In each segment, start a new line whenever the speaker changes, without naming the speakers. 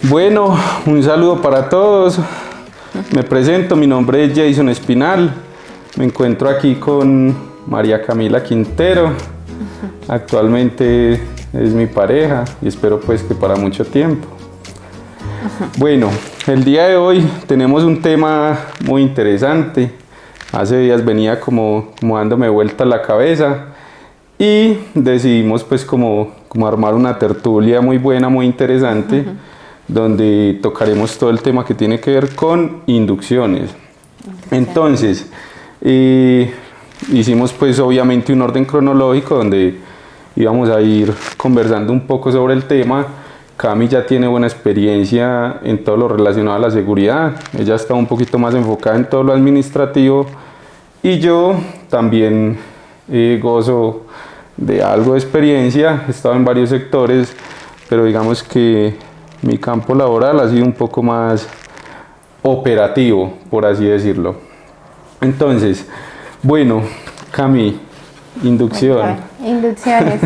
Bueno, un saludo para todos. Me presento, mi nombre es Jason Espinal. Me encuentro aquí con María Camila Quintero. Actualmente es mi pareja y espero pues que para mucho tiempo. Bueno, el día de hoy tenemos un tema muy interesante. Hace días venía como dándome vuelta la cabeza y decidimos pues como armar una tertulia muy buena, muy interesante, donde tocaremos todo el tema que tiene que ver con inducciones. Entonces, hicimos pues obviamente un orden cronológico donde íbamos a ir conversando un poco sobre el tema. Cami ya tiene buena experiencia en todo lo relacionado a la seguridad, ella está un poquito más enfocada en todo lo administrativo y yo también gozo de algo de experiencia, he estado en varios sectores, pero digamos que mi campo laboral ha sido un poco más operativo, por así decirlo. Entonces, bueno, Cami, inducción.
Inducciones.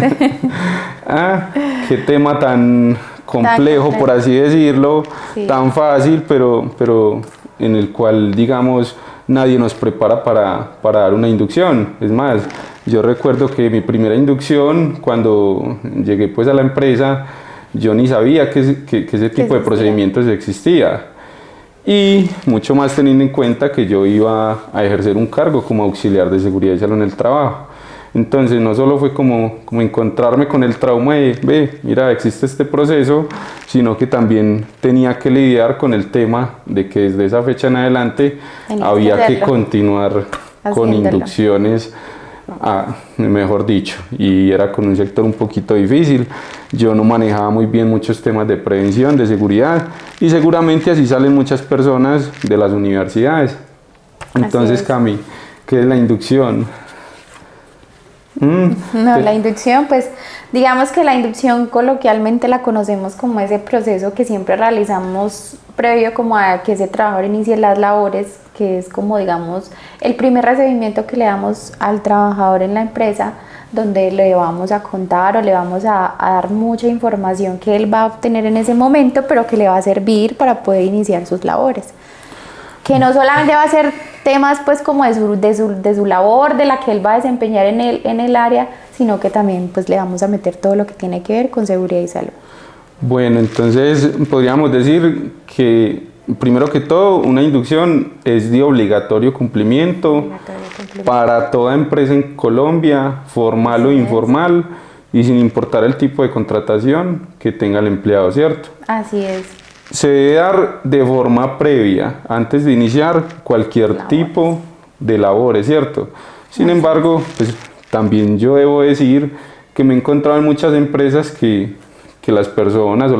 Qué tema tan complejo, por así decirlo, sí. Tan fácil, pero en el cual, digamos, nadie nos prepara para dar una inducción. Es más, yo recuerdo que mi primera inducción, cuando llegué pues a la empresa, yo ni sabía que ese tipo de procedimientos existía. Y mucho más teniendo en cuenta que yo iba a ejercer un cargo como auxiliar de seguridad y salud en el trabajo. Entonces no solo fue como encontrarme con el trauma de, mira, existe este proceso, sino que también tenía que lidiar con el tema de que desde esa fecha en adelante había que continuar con inducciones, mejor dicho, y era con un sector un poquito difícil. Yo no manejaba muy bien muchos temas de prevención, de seguridad, y seguramente así salen muchas personas de las universidades. Entonces, Cami, ¿qué es la inducción?
No, la inducción, pues digamos que la inducción coloquialmente la conocemos como ese proceso que siempre realizamos previo como a que ese trabajador inicie las labores, que es como digamos el primer recibimiento que le damos al trabajador en la empresa, donde le vamos a contar o le vamos a dar mucha información que él va a obtener en ese momento, pero que le va a servir para poder iniciar sus labores. Que no solamente va a ser temas pues como de su labor, de la que él va a desempeñar en el área, sino que también pues le vamos a meter todo lo que tiene que ver con seguridad y salud.
Bueno, entonces podríamos decir que primero que todo una inducción es de obligatorio cumplimiento para toda empresa en Colombia, formal o informal, y sin importar el tipo de contratación que tenga el empleado, ¿cierto?
Así es.
Se debe dar de forma previa, antes de iniciar cualquier tipo de labores, ¿cierto? Sin embargo, pues también yo debo decir que me he encontrado en muchas empresas que las personas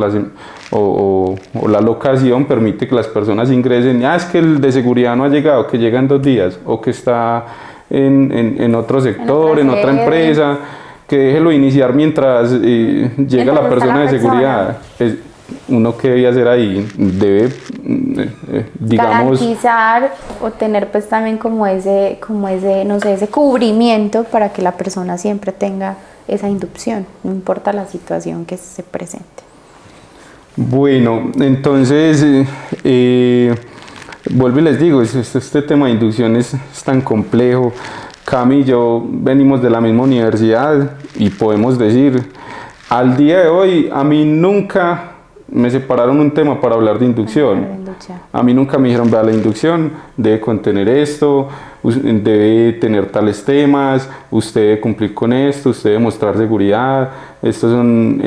o la locación permite que las personas ingresen, es que el de seguridad no ha llegado, que llega en 2 días, o que está en otro sector, en otra empresa, que déjelo iniciar mientras llega la persona de seguridad. Uno que debe hacer ahí, debe, digamos,
garantizar o tener pues también como ese, no sé, ese cubrimiento para que la persona siempre tenga esa inducción, no importa la situación que se presente.
Bueno, entonces, vuelvo y les digo, este tema de inducción es tan complejo. Cami y yo venimos de la misma universidad y podemos decir, al día de hoy, a mí nunca me separaron un tema para hablar de inducción. A mí nunca me dijeron, vea, la inducción debe contener esto, debe tener tales temas, usted debe cumplir con esto, usted debe mostrar seguridad, estos son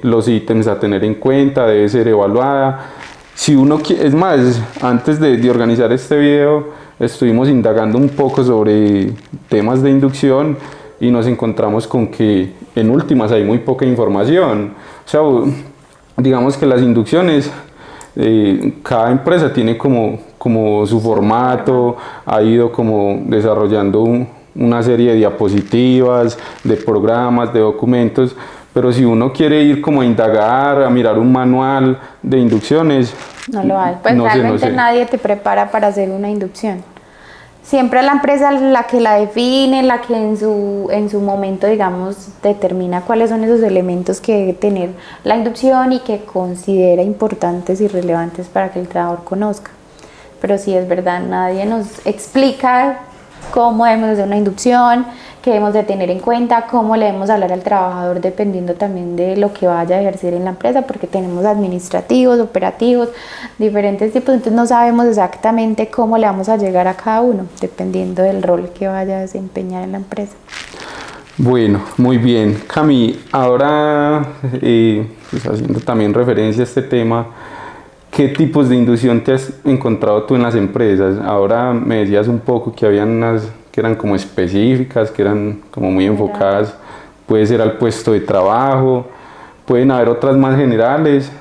los ítems a tener en cuenta, debe ser evaluada. Si uno es más, antes de organizar este video, estuvimos indagando un poco sobre temas de inducción y nos encontramos con que en últimas hay muy poca información. O sea, digamos que las inducciones, cada empresa tiene como su formato, ha ido como desarrollando una serie de diapositivas, de programas, de documentos, pero si uno quiere ir como a indagar, a mirar un manual de inducciones,
no lo hay, pues realmente nadie te prepara para hacer una inducción. Siempre la empresa la que la define, la que en su momento, digamos, determina cuáles son esos elementos que debe tener la inducción y que considera importantes y relevantes para que el trabajador conozca. Pero sí es verdad, nadie nos explica cómo debemos hacer una inducción, qué debemos de tener en cuenta, cómo le debemos hablar al trabajador dependiendo también de lo que vaya a ejercer en la empresa, porque tenemos administrativos, operativos, diferentes tipos, entonces no sabemos exactamente cómo le vamos a llegar a cada uno, dependiendo del rol que vaya a desempeñar en la empresa.
Bueno, muy bien. Cami, ahora pues haciendo también referencia a este tema, ¿qué tipos de inducción te has encontrado tú en las empresas? Ahora me decías un poco que habían unas que eran como específicas, que eran como muy enfocadas, puede ser al puesto de trabajo, pueden haber otras más generales,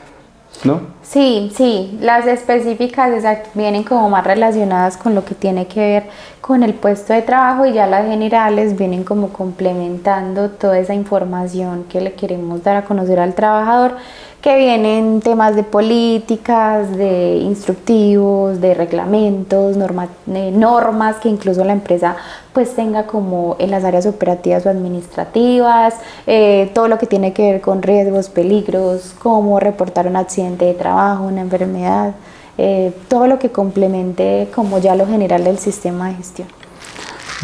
¿no?
Sí, las específicas vienen como más relacionadas con lo que tiene que ver con el puesto de trabajo y ya las generales vienen como complementando toda esa información que le queremos dar a conocer al trabajador, que vienen temas de políticas, de instructivos, de reglamentos, normas que incluso la empresa pues tenga como en las áreas operativas o administrativas, todo lo que tiene que ver con riesgos, peligros, cómo reportar un accidente de trabajo, una enfermedad, todo lo que complemente como ya lo general del sistema de gestión.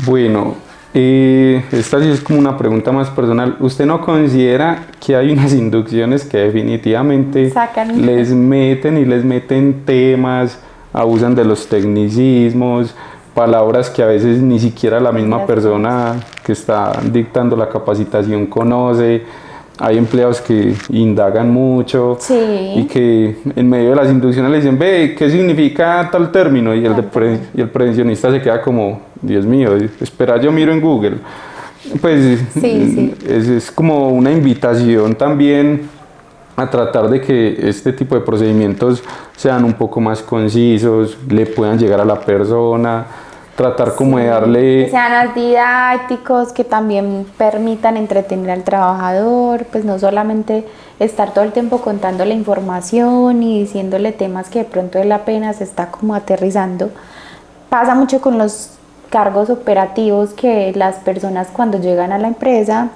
Bueno, esta sí es como una pregunta más personal. ¿Usted no considera que hay unas inducciones que definitivamente les meten temas, abusan de los tecnicismos, palabras que a veces ni siquiera la misma persona que está dictando la capacitación conoce? Hay empleados que indagan mucho y que en medio de las inducciones le dicen, ve, ¿qué significa tal término? Y el prevencionista se queda como, Dios mío, espera, yo miro en Google. Pues es como una invitación también a tratar de que este tipo de procedimientos sean un poco más concisos, le puedan llegar a la persona, tratar como de darle...
Que sean didácticos, que también permitan entretener al trabajador, pues no solamente estar todo el tiempo contando la información y diciéndole temas que de pronto él apenas está como aterrizando. Pasa mucho con los cargos operativos que las personas cuando llegan a la empresa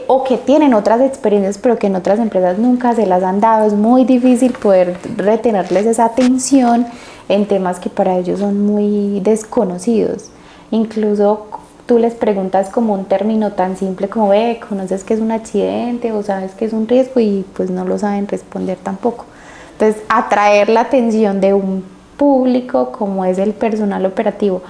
o que tienen otras experiencias pero que en otras empresas nunca se las han dado, es muy difícil poder retenerles esa atención en temas que para ellos son muy desconocidos. Incluso tú les preguntas como un término tan simple como, ¿conoces qué es un accidente o sabes qué es un riesgo? Y pues no lo saben responder tampoco. Entonces, atraer la atención de un público como es el personal operativo,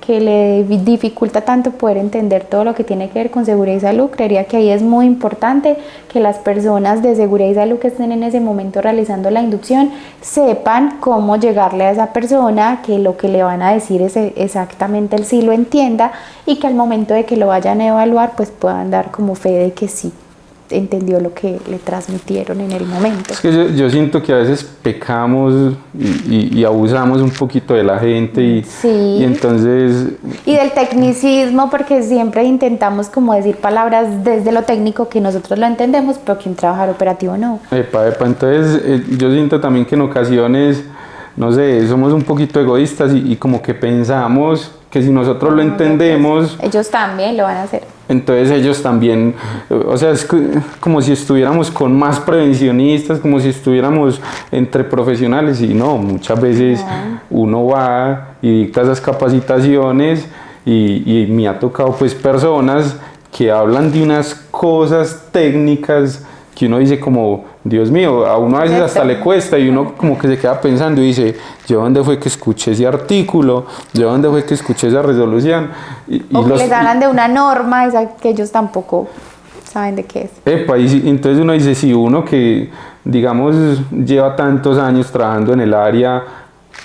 que le dificulta tanto poder entender todo lo que tiene que ver con seguridad y salud, creería que ahí es muy importante que las personas de seguridad y salud que estén en ese momento realizando la inducción sepan cómo llegarle a esa persona, que lo que le van a decir es exactamente él sí lo entienda y que al momento de que lo vayan a evaluar pues puedan dar como fe de que sí entendió lo que le transmitieron en el momento.
Es que yo siento que a veces pecamos y abusamos un poquito de la gente y entonces...
Y del tecnicismo, porque siempre intentamos como decir palabras desde lo técnico que nosotros lo entendemos, pero que un trabajador operativo no.
Entonces yo siento también que en ocasiones, no sé, somos un poquito egoístas y como que pensamos que si nosotros lo entendemos...
Ellos también lo van a hacer.
Entonces ellos también, o sea, es como si estuviéramos con más prevencionistas, como si estuviéramos entre profesionales y no, muchas veces uno va y dicta esas capacitaciones y me ha tocado pues personas que hablan de unas cosas técnicas que uno dice como, Dios mío, a uno a veces hasta le cuesta y uno como que se queda pensando y dice, ¿yo dónde fue que escuché ese artículo? ¿Yo dónde fue que escuché esa resolución?
O que les hablan de una norma esa que ellos tampoco saben de qué es.
Entonces uno dice, si uno que, digamos, lleva tantos años trabajando en el área,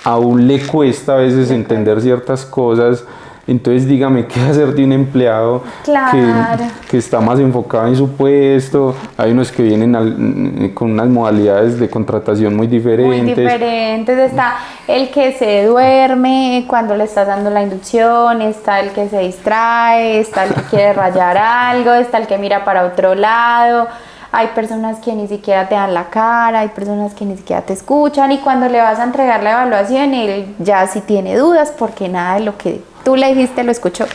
aún le cuesta a veces entender ciertas cosas, entonces dígame qué hacer de un empleado que está más enfocado en su puesto. Hay unos que vienen con unas modalidades de contratación muy diferentes.
Muy diferentes, está el que se duerme cuando le estás dando la inducción, está el que se distrae, está el que quiere rayar algo, está el que mira para otro lado. Hay personas que ni siquiera te dan la cara, hay personas que ni siquiera te escuchan y cuando le vas a entregar la evaluación él ya sí tiene dudas porque nada de lo que Tú le dijiste, lo escuchó.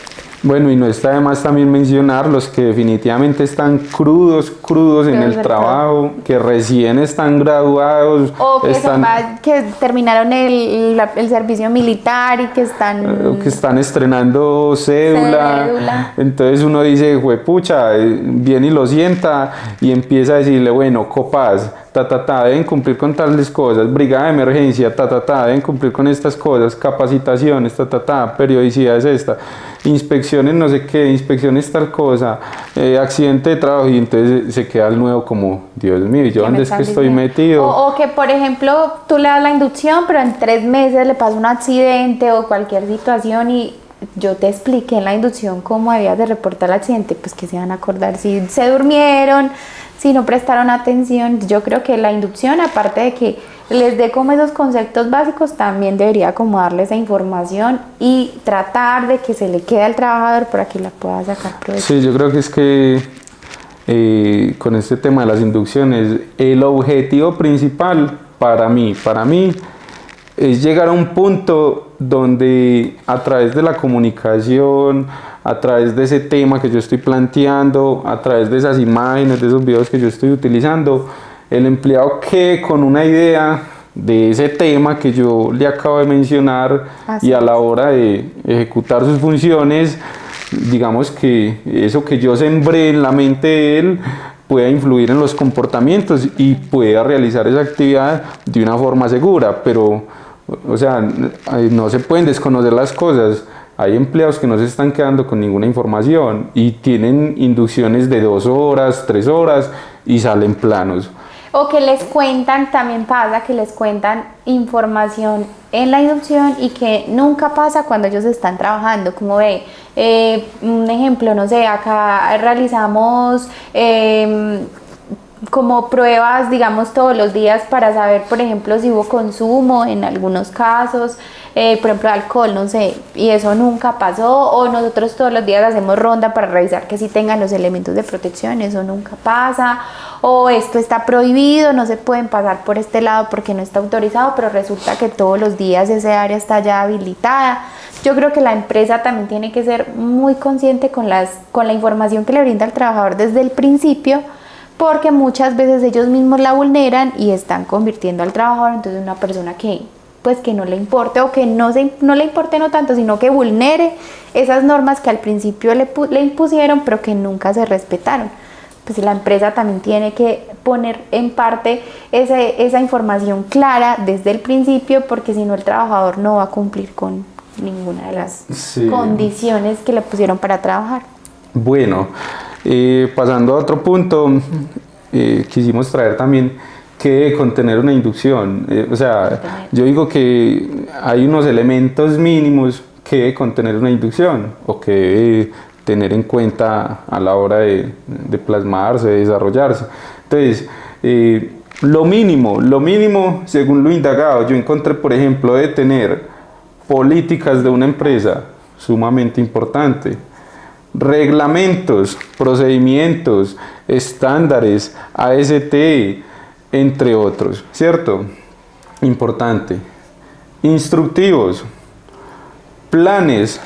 Bueno, y no está de más también mencionar los que definitivamente están crudos en el trabajo, que recién están graduados.
O que terminaron el servicio militar y que están
estrenando cédula. Entonces uno dice, juepucha, viene y lo sienta y empieza a decirle, bueno, copas, deben cumplir con tales cosas, brigada de emergencia, deben cumplir con estas cosas, capacitaciones, periodicidad es esta, inspecciones no sé qué, inspecciones tal cosa, accidente de trabajo, y entonces se queda el nuevo como, Dios mío, ¿yo dónde es que estoy metido?
O que, por ejemplo, tú le das la inducción, pero en 3 meses le pasa un accidente o cualquier situación y yo te expliqué en la inducción cómo debías de reportar el accidente, pues que se van a acordar si se durmieron, si no prestaron atención. Yo creo que la inducción, aparte de que les dé como esos conceptos básicos, también debería como darle esa información y tratar de que se le quede al trabajador para que la pueda sacar provecho.
Sí, yo creo que es que con este tema de las inducciones, el objetivo principal para mí es llegar a un punto donde a través de la comunicación, a través de ese tema que yo estoy planteando, a través de esas imágenes, de esos videos que yo estoy utilizando, el empleado quede con una idea de ese tema que yo le acabo de mencionar. Así. Y a la hora de ejecutar sus funciones, digamos que eso que yo sembré en la mente de él pueda influir en los comportamientos y pueda realizar esa actividad de una forma segura. Pero, o sea, no se pueden desconocer las cosas. Hay empleados que no se están quedando con ninguna información y tienen inducciones de 2 horas, 3 horas y salen planos.
O que les cuentan, también pasa que les cuentan información en la inducción y que nunca pasa cuando ellos están trabajando. Como ve, un ejemplo, no sé, acá realizamos como pruebas, digamos, todos los días para saber, por ejemplo, si hubo consumo en algunos casos, por ejemplo, alcohol, no sé, y eso nunca pasó. O nosotros todos los días hacemos ronda para revisar que sí tengan los elementos de protección, eso nunca pasa. O esto está prohibido, no se pueden pasar por este lado porque no está autorizado, pero resulta que todos los días ese área está ya habilitada. Yo creo que la empresa también tiene que ser muy consciente con la información que le brinda al trabajador desde el principio, porque muchas veces ellos mismos la vulneran y están convirtiendo al trabajador entonces una persona que no le importe, o que no le importe no tanto, sino que vulnere esas normas que al principio le impusieron pero que nunca se respetaron. Pues la empresa también tiene que poner en parte esa información clara desde el principio, porque si no el trabajador no va a cumplir con ninguna de las condiciones que le pusieron para trabajar.
Bueno, pasando a otro punto, quisimos traer también que debe contener una inducción. O sea, yo digo que hay unos elementos mínimos que debe contener una inducción o que debe tener en cuenta a la hora de plasmarse, de desarrollarse. Entonces, lo mínimo, según lo indagado, yo encontré, por ejemplo, de tener políticas de una empresa, sumamente importante, reglamentos, procedimientos, estándares, AST, entre otros, ¿cierto? Importante. Instructivos, planes,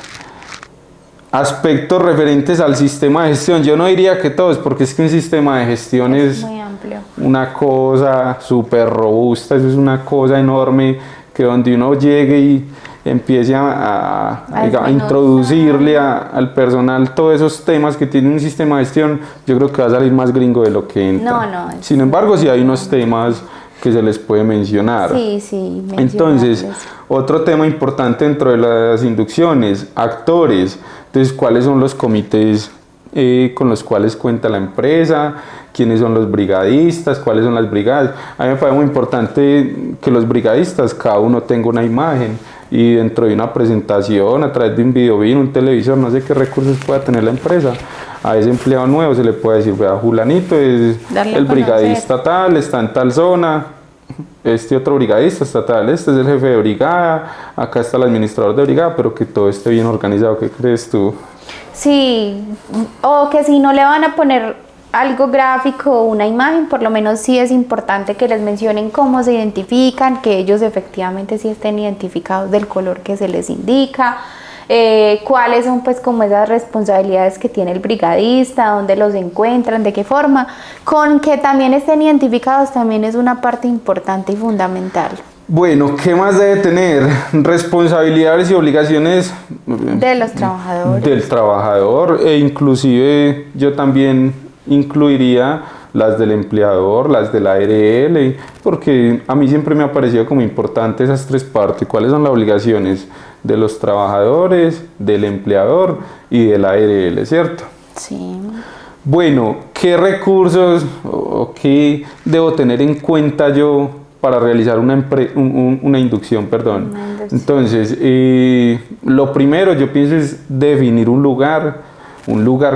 aspectos referentes al sistema de gestión. Yo no diría que todos, porque es que un sistema de gestión es
muy amplio,
una cosa súper robusta, eso es una cosa enorme que donde uno llegue y empiece a introducirle al personal todos esos temas que tiene un sistema de gestión, yo creo que va a salir más gringo de lo que entra. Sin embargo, sí hay unos temas que se les puede mencionar.
Sí,
entonces, otro tema importante dentro de las inducciones, actores. Entonces, ¿cuáles son los comités con los cuales cuenta la empresa? ¿Quiénes son los brigadistas? ¿Cuáles son las brigadas? A mí me parece muy importante que los brigadistas, cada uno tenga una imagen y dentro de una presentación, a través de un videobin, un televisor, no sé qué recursos pueda tener la empresa, a ese empleado nuevo se le puede decir, vea, Julanito es el brigadista tal, está en tal zona, este otro brigadista está tal, este es el jefe de brigada, acá está el administrador de brigada, pero que todo esté bien organizado. ¿Qué crees tú?
Sí, o que si no le van a poner algo gráfico, una imagen, por lo menos sí es importante que les mencionen cómo se identifican, que ellos efectivamente sí estén identificados del color que se les indica, cuáles son pues como esas responsabilidades que tiene el brigadista, dónde los encuentran, de qué forma, con que también estén identificados también es una parte importante y fundamental.
Bueno, ¿qué más debe tener? Responsabilidades y obligaciones
De los trabajadores.
del trabajador, e inclusive yo también incluiría las del empleador, las de la ARL, porque a mí siempre me ha parecido como importante esas tres partes. ¿Cuáles son las obligaciones de los trabajadores, del empleador y de la ARL, cierto?
Sí.
Bueno, ¿qué recursos o qué debo tener en cuenta yo para realizar una inducción, perdón?
Una inducción.
Entonces, lo primero yo pienso es definir un lugar,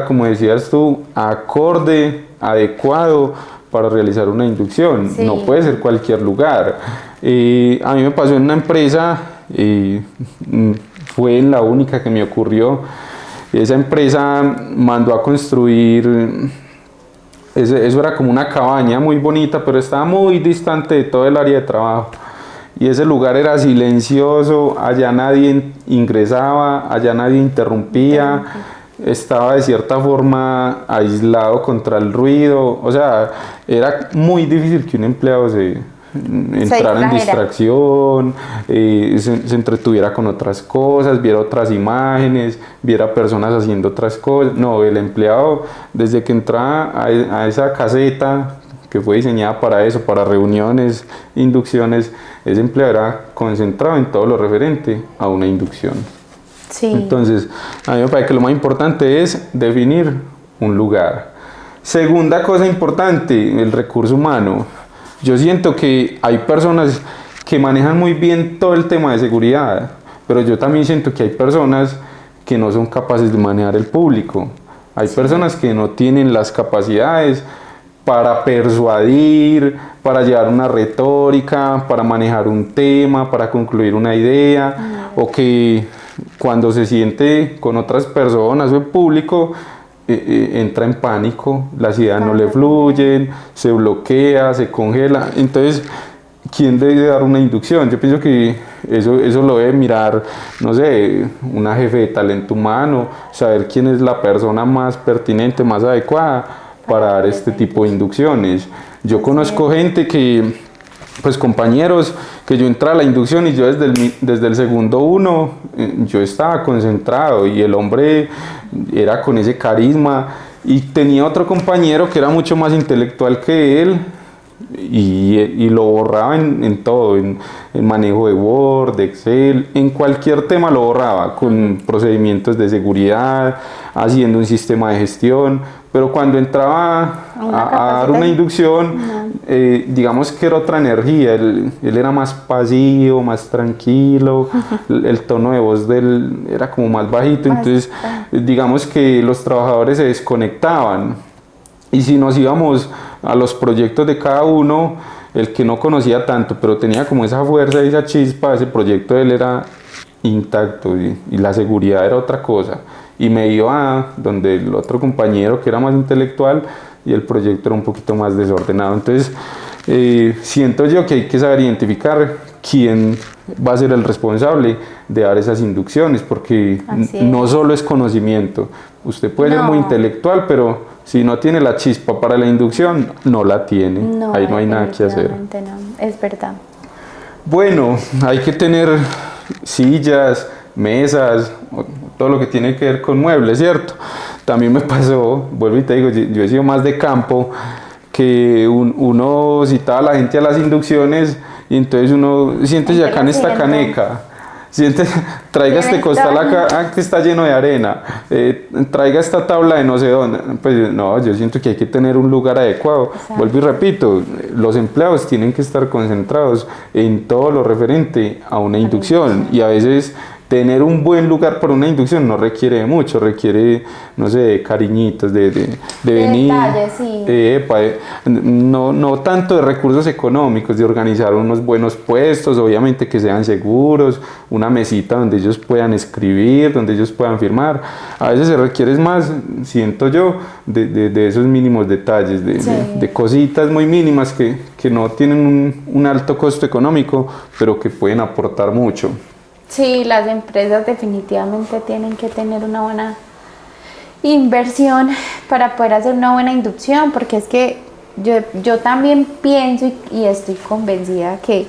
como decías tú, acorde, adecuado para realizar una inducción.
Sí.
No puede ser cualquier lugar. A mí me pasó en una empresa, fue la única que me ocurrió. Esa empresa mandó a construir, eso era como una cabaña muy bonita, pero estaba muy distante de todo el área de trabajo. Y ese lugar era silencioso, allá nadie ingresaba, allá nadie interrumpía, estaba de cierta forma aislado contra el ruido. O sea, era muy difícil que un empleado entrara en distracción, se entretuviera con otras cosas, viera otras imágenes, viera personas haciendo otras cosas. No, el empleado, desde que entraba a esa caseta que fue diseñada para eso, para reuniones, inducciones, ese empleado era concentrado en todo lo referente a una inducción.
Sí.
Entonces, a mí me parece que lo más importante es definir un lugar. Segunda cosa importante, el recurso humano. Yo siento que hay personas que manejan muy bien todo el tema de seguridad, pero yo también siento que hay personas que no son capaces de manejar el público. Hay personas que no tienen las capacidades para persuadir, para llevar una retórica, para manejar un tema, para concluir una idea, o que cuando se siente con otras personas o el público, entra en pánico, las ideas no le fluyen, se bloquea, se congela. Entonces, ¿quién debe dar una inducción? Yo pienso que eso lo debe mirar, no sé, una jefe de talento humano, saber quién es la persona más pertinente, más adecuada para dar este tipo de inducciones. Yo conozco gente que, pues compañeros, que yo entré a la inducción y yo desde el segundo uno, yo estaba concentrado y el hombre era con ese carisma, y tenía otro compañero que era mucho más intelectual que él y lo borraba en todo, en manejo de Word, de Excel, en cualquier tema lo borraba, con procedimientos de seguridad, haciendo un sistema de gestión. Pero cuando entraba a dar una inducción, digamos que era otra energía, él era más pasivo, más tranquilo, el tono de voz de él era como más bajito, entonces digamos que los trabajadores se desconectaban. Y si nos íbamos a los proyectos de cada uno, el que no conocía tanto, pero tenía como esa fuerza y esa chispa, ese proyecto de él era intacto, y la seguridad era otra cosa. Y me iba donde el otro compañero que era más intelectual y el proyecto era un poquito más desordenado. Entonces, siento yo que hay que saber identificar quién va a ser el responsable de dar esas inducciones, porque no solo es conocimiento. Usted puede ser muy intelectual, pero si no tiene la chispa para la inducción, no la tiene. Ahí no hay nada que hacer.
No, es verdad.
Bueno, hay que tener sillas, mesas, todo lo que tiene que ver con muebles, ¿cierto? También me pasó, vuelvo y te digo, yo he sido más de campo, que uno citaba a la gente a las inducciones y entonces uno, siéntese acá en esta caneca, traiga este costal acá que está lleno de arena, traiga esta tabla de no sé dónde. Pues no, yo siento que hay que tener un lugar adecuado. Exacto. Vuelvo y repito, los empleados tienen que estar concentrados en todo lo referente a una inducción, y a veces tener un buen lugar para una inducción no requiere mucho, requiere, no sé, cariñitos, de venir,
detalles, sí.
No tanto de recursos económicos, de organizar unos buenos puestos, obviamente que sean seguros, una mesita donde ellos puedan escribir, donde ellos puedan firmar. A veces se requiere más, siento yo, de esos mínimos detalles, de cositas muy mínimas que no tienen un alto costo económico, pero que pueden aportar mucho.
Sí, las empresas definitivamente tienen que tener una buena inversión para poder hacer una buena inducción, porque es que yo también pienso y estoy convencida que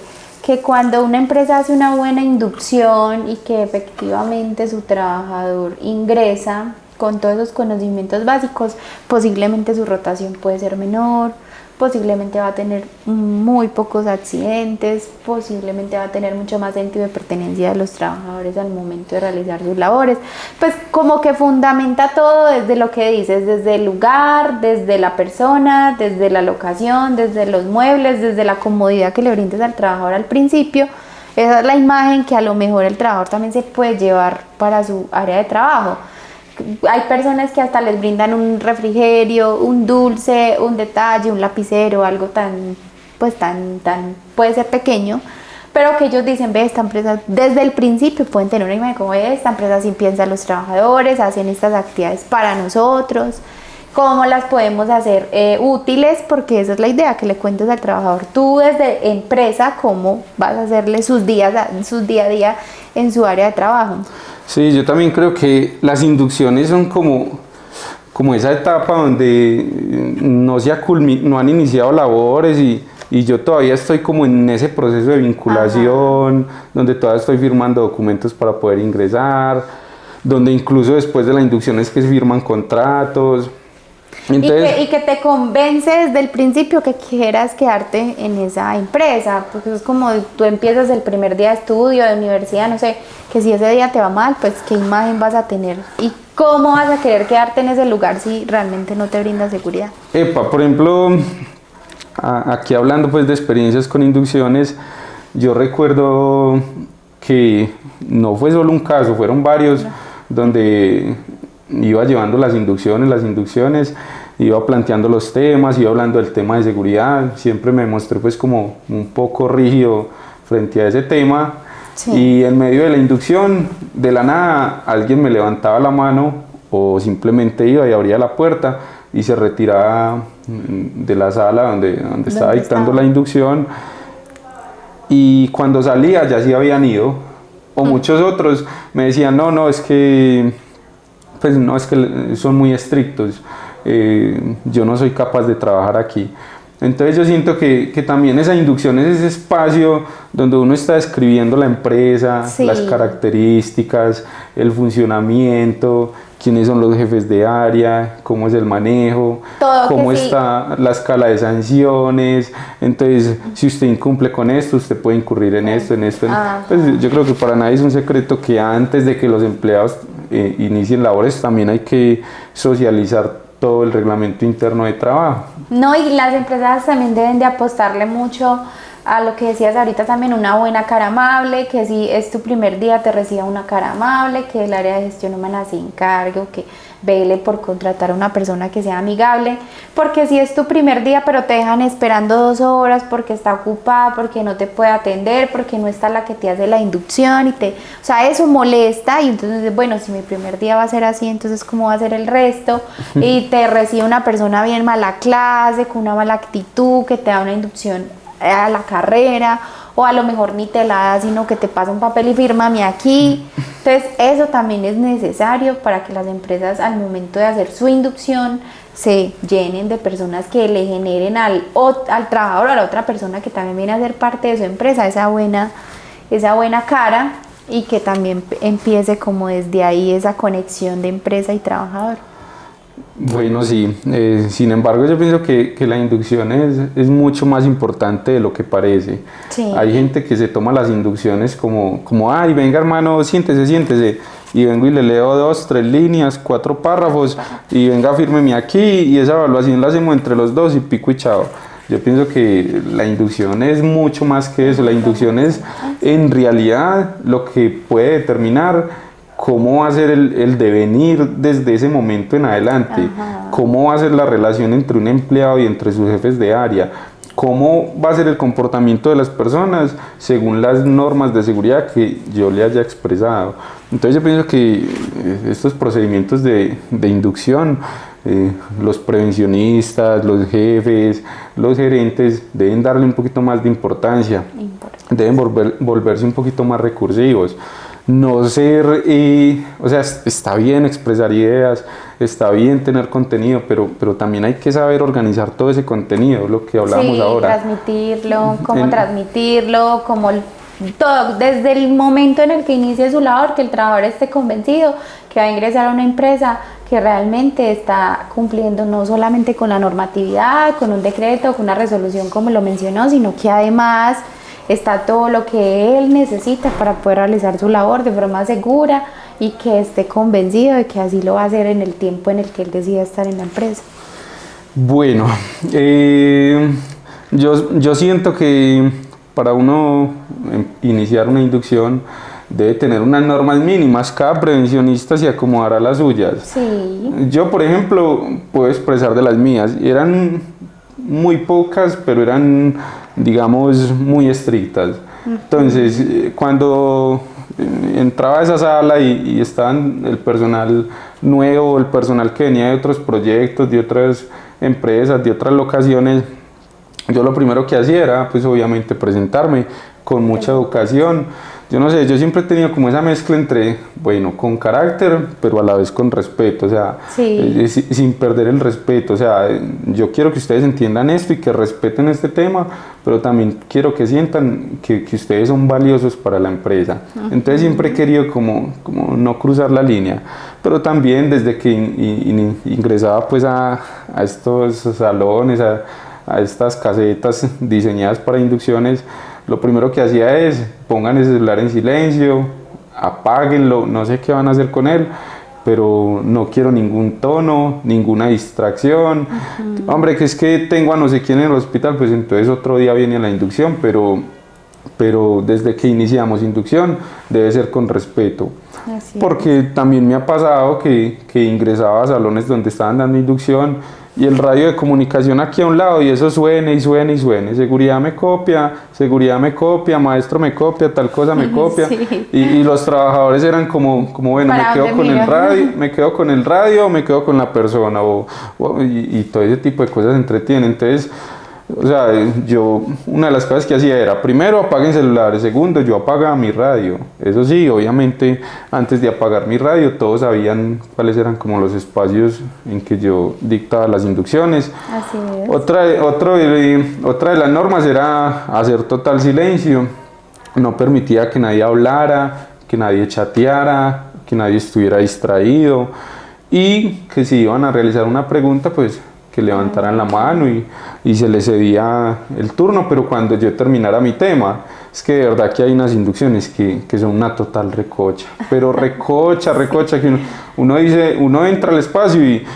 cuando una empresa hace una buena inducción y que efectivamente su trabajador ingresa con todos esos conocimientos básicos, posiblemente su rotación puede ser menor, posiblemente va a tener muy pocos accidentes, posiblemente va a tener mucho más sentido de pertenencia de los trabajadores al momento de realizar sus labores. Pues como que fundamenta todo desde lo que dices, desde el lugar, desde la persona, desde la locación, desde los muebles, desde la comodidad que le brindes al trabajador al principio. Esa es la imagen que a lo mejor el trabajador también se puede llevar para su área de trabajo. Hay personas que hasta les brindan un refrigerio, un dulce, un detalle, un lapicero, algo tan puede ser pequeño, pero que ellos dicen, ve, esta empresa desde el principio pueden tener una imagen como esta empresa sí piensa en los trabajadores, hacen estas actividades para nosotros, cómo las podemos hacer útiles, porque esa es la idea, que le cuentes al trabajador tú desde empresa cómo vas a hacerle sus día a día en su área de trabajo.
Sí, yo también creo que las inducciones son como esa etapa donde no han iniciado labores y yo todavía estoy como en ese proceso de vinculación, donde todavía estoy firmando documentos para poder ingresar, donde incluso después de la inducción es que se firman contratos. Entonces,
y que te convence desde el principio que quieras quedarte en esa empresa, porque es como tú empiezas el primer día de estudio, de universidad, no sé, que si ese día te va mal, pues qué imagen vas a tener y cómo vas a querer quedarte en ese lugar si realmente no te brinda seguridad.
Por ejemplo, aquí hablando pues de experiencias con inducciones, yo recuerdo que no fue solo un caso, fueron varios donde iba llevando las inducciones, iba planteando los temas, iba hablando del tema de seguridad, siempre me mostré pues como un poco rígido frente a ese tema. Sí. Y en medio de la inducción, de la nada, alguien me levantaba la mano o simplemente iba y abría la puerta y se retiraba de la sala donde estaba dictando la inducción, y cuando salía ya se habían ido, o muchos otros me decían, no, es que son muy estrictos, yo no soy capaz de trabajar aquí. Entonces yo siento que también esa inducción es ese espacio donde uno está describiendo la empresa, sí, las características, el funcionamiento, quiénes son los jefes de área, cómo es el manejo, cómo está la escala de sanciones. Entonces, si usted incumple con esto, usted puede incurrir en esto. Pues yo creo que para nadie es un secreto que antes de que los empleados inicien labores también hay que socializar todo el reglamento interno de trabajo. No,
y las empresas también deben de apostarle mucho a lo que decías ahorita también, una buena cara amable, que si es tu primer día te reciba una cara amable, que el área de gestión humana se encargue, que vele por contratar a una persona que sea amigable, porque si es tu primer día pero te dejan esperando 2 horas porque está ocupada, porque no te puede atender, porque no está la que te hace la inducción o sea, eso molesta, y entonces, bueno, si mi primer día va a ser así, entonces ¿cómo va a ser el resto? Y te recibe una persona bien mala clase, con una mala actitud, que te da una inducción a la carrera, o a lo mejor ni te la da, sino que te pasa un papel y fírmame aquí. Entonces eso también es necesario para que las empresas al momento de hacer su inducción se llenen de personas que le generen al trabajador o a la otra persona que también viene a ser parte de su empresa esa buena cara, y que también empiece como desde ahí esa conexión de empresa y trabajador.
Bueno, sí, sin embargo yo pienso que la inducción es mucho más importante de lo que parece. Sí. Hay gente que se toma las inducciones como ay, venga hermano, siéntese, y vengo y le leo 2, 3 líneas, 4 párrafos, y venga, fírmeme aquí, y esa evaluación la hacemos entre los dos y pico y chao. Yo pienso que la inducción es mucho más que eso. La inducción es en realidad lo que puede determinar cómo va a ser el devenir desde ese momento en adelante. Ajá. Cómo va a ser la relación entre un empleado y entre sus jefes de área, cómo va a ser el comportamiento de las personas según las normas de seguridad que yo le haya expresado. Entonces yo pienso que estos procedimientos de inducción, los prevencionistas, los jefes, los gerentes deben darle un poquito más de importancia, deben volverse un poquito más recursivos. no ser, o sea, está bien expresar ideas, está bien tener contenido, pero también hay que saber organizar todo ese contenido, lo que hablábamos ahora.
Transmitirlo, cómo todo, desde el momento en el que inicie su labor, que el trabajador esté convencido que va a ingresar a una empresa que realmente está cumpliendo no solamente con la normatividad, con un decreto, con una resolución como lo mencionó, sino que además está todo lo que él necesita para poder realizar su labor de forma segura y que esté convencido de que así lo va a hacer en el tiempo en el que él decida estar en la empresa.
Bueno, yo siento que para uno iniciar una inducción debe tener unas normas mínimas, cada prevencionista se acomodará a las suyas.
Sí.
Yo, por ejemplo, puedo expresar de las mías, eran muy pocas, pero eran, digamos, muy estrictas. Entonces, cuando entraba a esa sala y estaban el personal nuevo, el personal que venía de otros proyectos, de otras empresas, de otras locaciones, yo lo primero que hacía era, pues obviamente, presentarme con mucha educación. Yo no sé, yo siempre he tenido como esa mezcla entre, bueno, con carácter, pero a la vez con respeto, o sea,
sí.
Sin perder el respeto, o sea, yo quiero que ustedes entiendan esto y que respeten este tema, pero también quiero que sientan que ustedes son valiosos para la empresa. Entonces siempre he querido como no cruzar la línea, pero también desde que ingresaba pues a estos salones, a estas casetas diseñadas para inducciones, lo primero que hacía es pongan el celular en silencio, apáguenlo, no sé qué van a hacer con él, pero no quiero ningún tono, ninguna distracción. Hombre, que es que tengo a no sé quién en el hospital, pues entonces otro día viene la inducción, pero desde que iniciamos inducción debe ser con respeto. Porque también me ha pasado que ingresaba a salones donde estaban dando inducción y el radio de comunicación aquí a un lado y eso suene y suene y suene, seguridad me copia, maestro me copia, tal cosa me copia.
Sí.
Y los trabajadores eran como bueno, me quedo con el radio, me quedo con la persona y todo ese tipo de cosas entretienen. Entonces, o sea, una de las cosas que hacía era, primero apaguen celulares, segundo yo apagaba mi radio. Eso sí, obviamente antes de apagar mi radio todos sabían cuáles eran como los espacios en que yo dictaba las inducciones.
Así es.
Otra de las normas era hacer total silencio, no permitía que nadie hablara, que nadie chateara, que nadie estuviera distraído y que si iban a realizar una pregunta pues que levantaran la mano y se les cedía el turno, pero cuando yo terminara mi tema, es que de verdad que hay unas inducciones que son una total recocha, pero recocha, que uno dice, uno entra al espacio y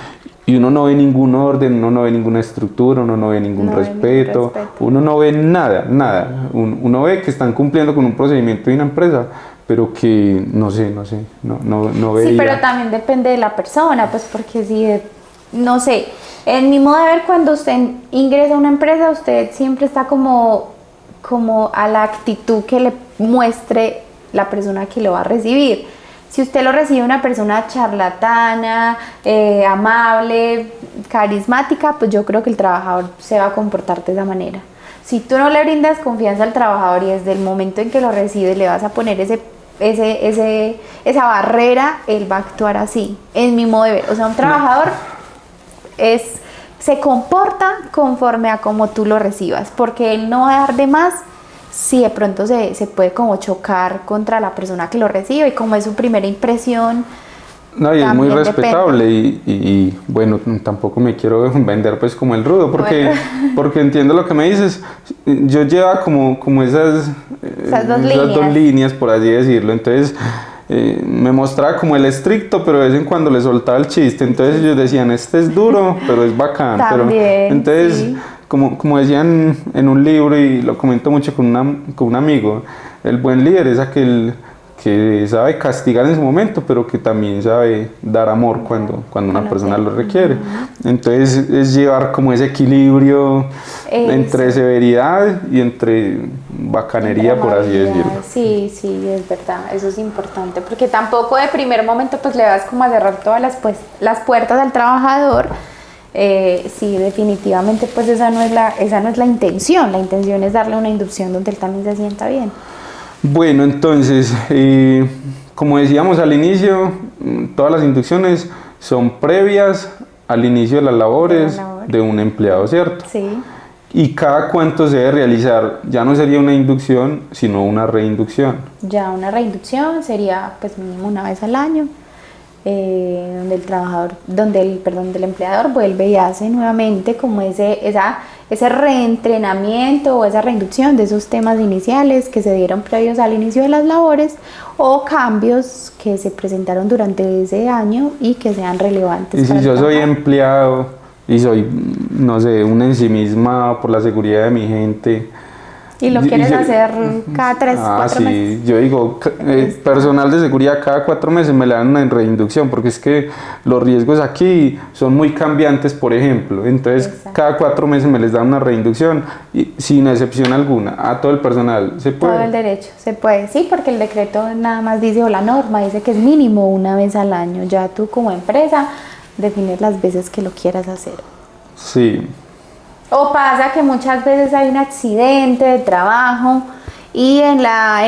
uno no ve ningún orden, uno no ve ninguna estructura, uno no ve ningún respeto, uno no ve nada, uno ve que están cumpliendo con un procedimiento de una empresa, pero que no veía.
Sí, pero también depende de la persona, pues porque si, no sé, en mi modo de ver, cuando usted ingresa a una empresa, usted siempre está como a la actitud que le muestre la persona que lo va a recibir. Si usted lo recibe una persona charlatana, amable, carismática, pues yo creo que el trabajador se va a comportar de esa manera. Si tú no le brindas confianza al trabajador y desde el momento en que lo recibe le vas a poner esa barrera, él va a actuar así, en mi modo de ver. O sea, un trabajador se comporta conforme a cómo tú lo recibas, porque él no va a dar de más si de pronto se puede como chocar contra la persona que lo recibe y como es su primera impresión.
No, y es muy respetable y bueno, tampoco me quiero vender pues como el rudo, porque entiendo lo que me dices. Yo llevaba como esas dos líneas, por así decirlo, entonces me mostraba como el estricto, pero de vez en cuando le soltaba el chiste, entonces ellos decían, este es duro, pero es bacán.
También,
entonces,
sí.
como decían en un libro, y lo comento mucho con un amigo, el buen líder es aquel que sabe castigar en su momento, pero que también sabe dar amor cuando una persona lo requiere. Entonces es llevar como ese equilibrio entre severidad y entre bacanería, por así decirlo.
Sí, es verdad, eso es importante, porque tampoco de primer momento pues le vas como a cerrar todas las puertas al trabajador. Sí, definitivamente pues esa no es la intención es darle una inducción donde él también se sienta bien.
Bueno, entonces, como decíamos al inicio, todas las inducciones son previas al inicio de las labores de un empleado, ¿cierto?
Sí.
¿Y cada cuánto se debe realizar? Ya no sería una inducción, sino una reinducción.
Ya una reinducción sería pues mínimo una vez al año, donde el empleador vuelve y hace nuevamente como ese reentrenamiento o esa reinducción de esos temas iniciales que se dieron previos al inicio de las labores o cambios que se presentaron durante ese año y que sean relevantes.
Y si yo soy empleado y soy, no sé, un ensimismado por la seguridad de mi gente.
Y lo quieres hacer cada 4 meses.
Yo digo, personal de seguridad cada 4 meses me le dan una reinducción, porque es que los riesgos aquí son muy cambiantes, por ejemplo. Entonces, cada 4 meses me les dan una reinducción, y, sin excepción alguna, a todo el personal. ¿Se puede?
Todo el derecho, se puede, sí, porque el decreto nada más dice, o la norma dice que es mínimo una vez al año. Ya tú como empresa defines las veces que lo quieras hacer.
Sí.
O pasa que muchas veces hay un accidente de trabajo y en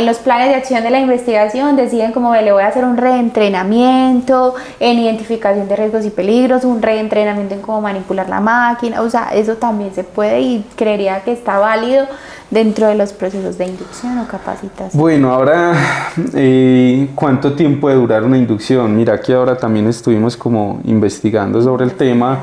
los planes de acción de la investigación deciden como le voy a hacer un reentrenamiento en identificación de riesgos y peligros, un reentrenamiento en cómo manipular la máquina, o sea, eso también se puede y creería que está válido dentro de los procesos de inducción o capacitación.
Bueno, ahora, ¿cuánto tiempo debe durar una inducción? Mira que ahora también estuvimos como investigando sobre el tema.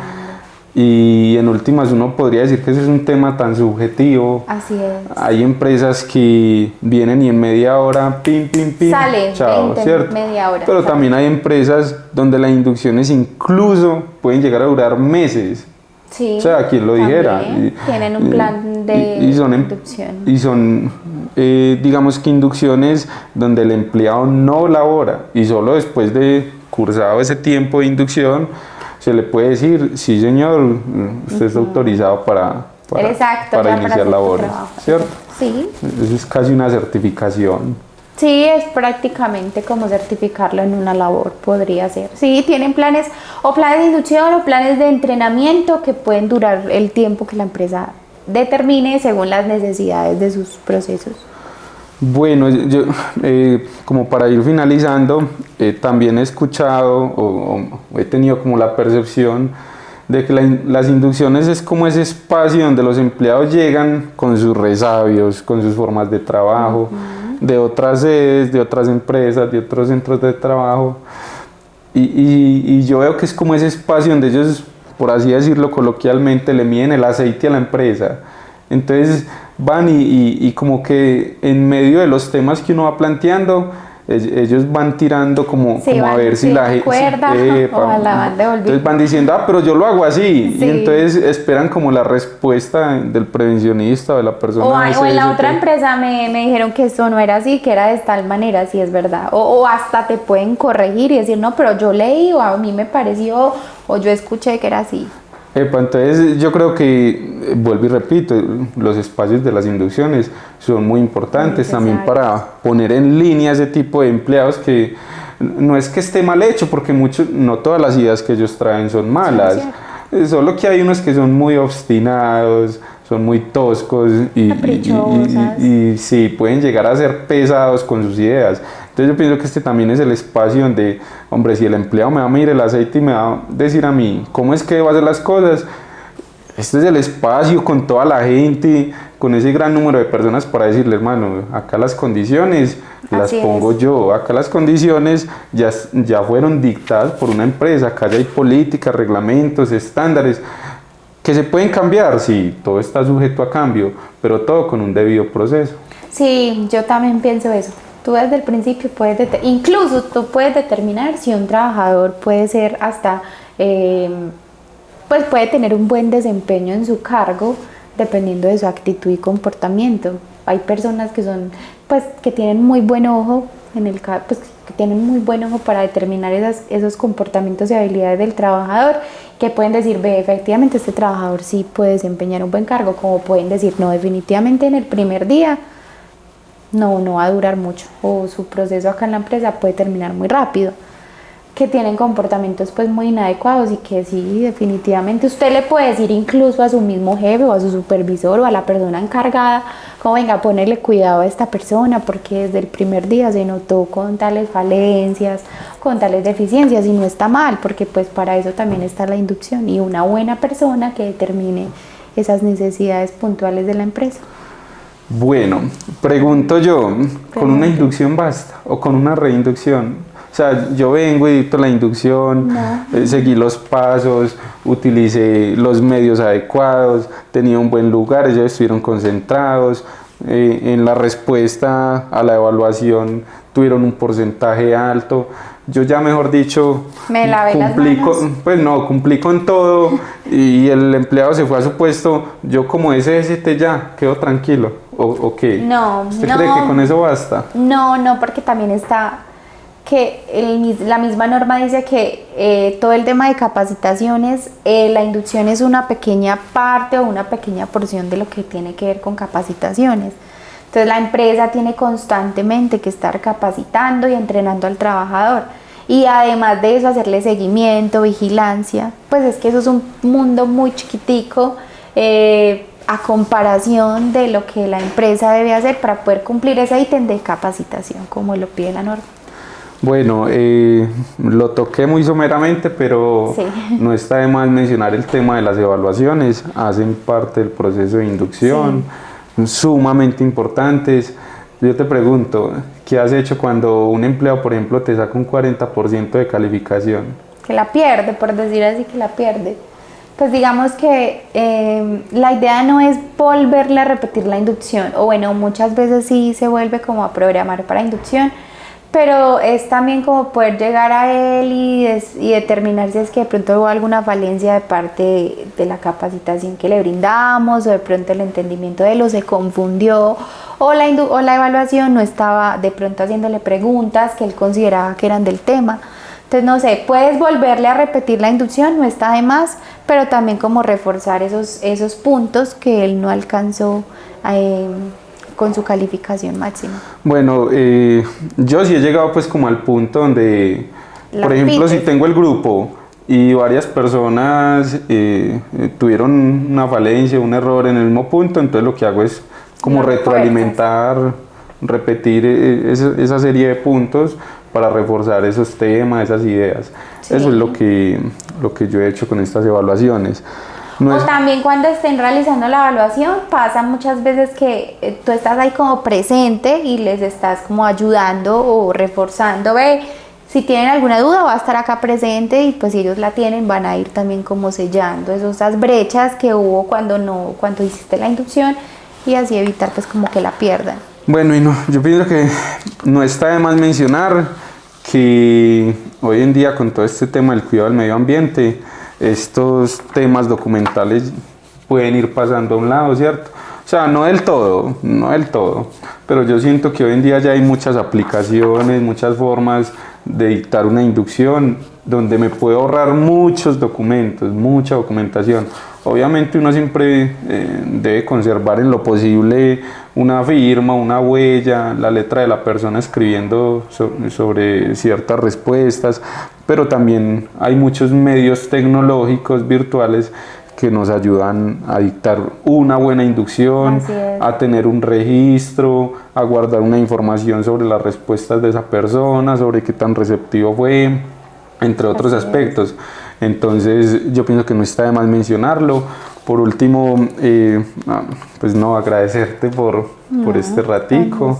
Y en últimas uno podría decir que ese es un tema tan subjetivo.
Así es.
Hay empresas que vienen y en media hora, pim,
sale,
chao,
20,
¿cierto?
media hora.
Pero también hay empresas donde las inducciones incluso pueden llegar a durar meses.
Sí,
o sea, quien lo dijera.
Tienen un plan de inducción.
Y son, digamos que inducciones donde el empleado no labora y solo después de cursado ese tiempo de inducción se le puede decir, sí señor, usted está autorizado para iniciar labores, ¿cierto?
Sí.
Eso es casi una certificación.
Sí, es prácticamente como certificarlo en una labor, podría ser. Sí, tienen planes de inducción o planes de entrenamiento que pueden durar el tiempo que la empresa determine según las necesidades de sus procesos.
Bueno, yo como para ir finalizando, también he escuchado o he tenido como la percepción de que las inducciones es como ese espacio donde los empleados llegan con sus resabios, con sus formas de trabajo, de otras sedes, de otras empresas, de otros centros de trabajo, y yo veo que es como ese espacio donde ellos, por así decirlo coloquialmente, le miden el aceite a la empresa. Entonces van y como que en medio de los temas que uno va planteando, ellos van tirando como a ver si la gente entonces van diciendo, pero yo lo hago así, sí. Y entonces esperan como la respuesta del prevencionista o de la persona.
O en la otra empresa me dijeron que eso no era así, que era de tal manera, si es verdad, o hasta te pueden corregir y decir, no, pero yo leí o a mí me pareció o yo escuché que era así.
Entonces yo creo que, vuelvo y repito, los espacios de las inducciones son muy importantes también para poner en línea ese tipo de empleados que no es que esté mal hecho, porque no todas las ideas que ellos traen son malas, solo que hay unos que son muy obstinados, son muy toscos y sí, pueden llegar a ser pesados con sus ideas. Entonces yo pienso que este también es el espacio donde, hombre, si el empleado me va a medir el aceite y me va a decir a mí cómo es que debo hacer las cosas, este es el espacio con toda la gente, con ese gran número de personas para decirle, hermano, acá las condiciones las pongo yo, acá las condiciones ya fueron dictadas por una empresa, acá ya hay políticas, reglamentos, estándares, que se pueden cambiar, sí, todo está sujeto a cambio, pero todo con un debido proceso.
Sí, yo también pienso eso. Tú desde el principio incluso tú puedes determinar si un trabajador puede ser hasta, pues puede tener un buen desempeño en su cargo dependiendo de su actitud y comportamiento. Hay personas que son, pues, que tienen muy buen ojo que tienen muy buen ojo para determinar esos comportamientos y habilidades del trabajador, que pueden decir, efectivamente este trabajador sí puede desempeñar un buen cargo, como pueden decir, no, definitivamente en el primer día no va a durar mucho, o su proceso acá en la empresa puede terminar muy rápido. que tienen comportamientos pues muy inadecuados y que sí, definitivamente usted le puede decir incluso a su mismo jefe o a su supervisor o a la persona encargada, como venga, ponerle cuidado a esta persona porque desde el primer día se notó con tales falencias, con tales deficiencias y no está mal, porque pues para eso también está la inducción y una buena persona que determine esas necesidades puntuales de la empresa.
Bueno, pregunto yo, ¿con una inducción basta o con una reinducción? O sea, yo vengo y dicto la inducción, seguí los pasos, utilicé los medios adecuados, tenía un buen lugar, ellos estuvieron concentrados, en la respuesta a la evaluación tuvieron un porcentaje alto. Yo ya, mejor dicho,
Me lavé las manos.
Pues no, cumplí con todo y el empleado se fue a su puesto. Yo como SST ya quedo tranquilo. ¿O qué?
No,
¿Usted cree que con eso basta?
No, porque también está que la misma norma dice que todo el tema de capacitaciones, la inducción es una pequeña parte o una pequeña porción de lo que tiene que ver con capacitaciones. Entonces la empresa tiene constantemente que estar capacitando y entrenando al trabajador y además de eso hacerle seguimiento, vigilancia, pues es que eso es un mundo muy chiquitico a comparación de lo que la empresa debe hacer para poder cumplir ese ítem de capacitación como lo pide la norma.
Bueno, lo toqué muy someramente, pero sí, no está de más mencionar el tema de las evaluaciones, hacen parte del proceso de inducción, sí, sumamente importantes. Yo te pregunto, ¿qué has hecho cuando un empleado, por ejemplo, te saca un 40% de calificación?
Que la pierde, por decir así, que la pierde. Pues digamos que la idea no es volverle a repetir la inducción, o bueno, muchas veces sí se vuelve como a programar para inducción, pero es también como poder llegar a él y determinar si es que de pronto hubo alguna falencia de parte de la capacitación que le brindamos, o de pronto el entendimiento de él o se confundió, o la evaluación no estaba de pronto haciéndole preguntas que él consideraba que eran del tema. Entonces, no sé, puedes volverle a repetir la inducción, no está de más, pero también como reforzar esos puntos que él no alcanzó con su calificación máxima.
Bueno, yo sí he llegado pues como al punto donde, por ejemplo, si tengo el grupo y varias personas tuvieron una falencia, un error en el mismo punto, entonces lo que hago es como retroalimentar, repetir esa serie de puntos para reforzar esos temas, esas ideas. Sí. Eso es lo que yo he hecho con estas evaluaciones.
O también cuando estén realizando la evaluación pasa muchas veces que tú estás ahí como presente y les estás como ayudando o reforzando, ve, si tienen alguna duda va a estar acá presente y pues si ellos la tienen van a ir también como sellando esas brechas que hubo cuando hiciste la inducción y así evitar pues como que la pierdan.
Bueno, y no, yo pienso que no está de más mencionar que hoy en día con todo este tema del cuidado del medio ambiente, estos temas documentales pueden ir pasando a un lado, ¿cierto? O sea, no del todo, pero yo siento que hoy en día ya hay muchas aplicaciones, muchas formas de dictar una inducción donde me puedo ahorrar muchos documentos, mucha documentación. Obviamente uno siempre debe conservar en lo posible una firma, una huella, la letra de la persona escribiendo sobre ciertas respuestas, pero también hay muchos medios tecnológicos virtuales que nos ayudan a dictar una buena inducción, a tener un registro, a guardar una información sobre las respuestas de esa persona, sobre qué tan receptivo fue, entre otros aspectos. Entonces yo pienso que no está de más mencionarlo. Por último, pues no, agradecerte por este ratico.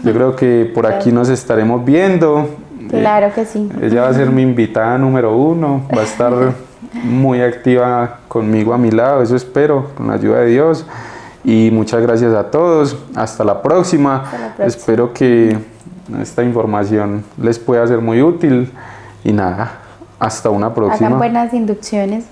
Yo creo que por aquí nos estaremos viendo.
Claro que sí.
Ella va a ser mi invitada número 1, va a estar muy activa conmigo a mi lado, eso espero, con la ayuda de Dios. Y muchas gracias a todos. Hasta la próxima. Espero que esta información les pueda ser muy útil. Y nada, hasta una próxima.
Hagan buenas inducciones.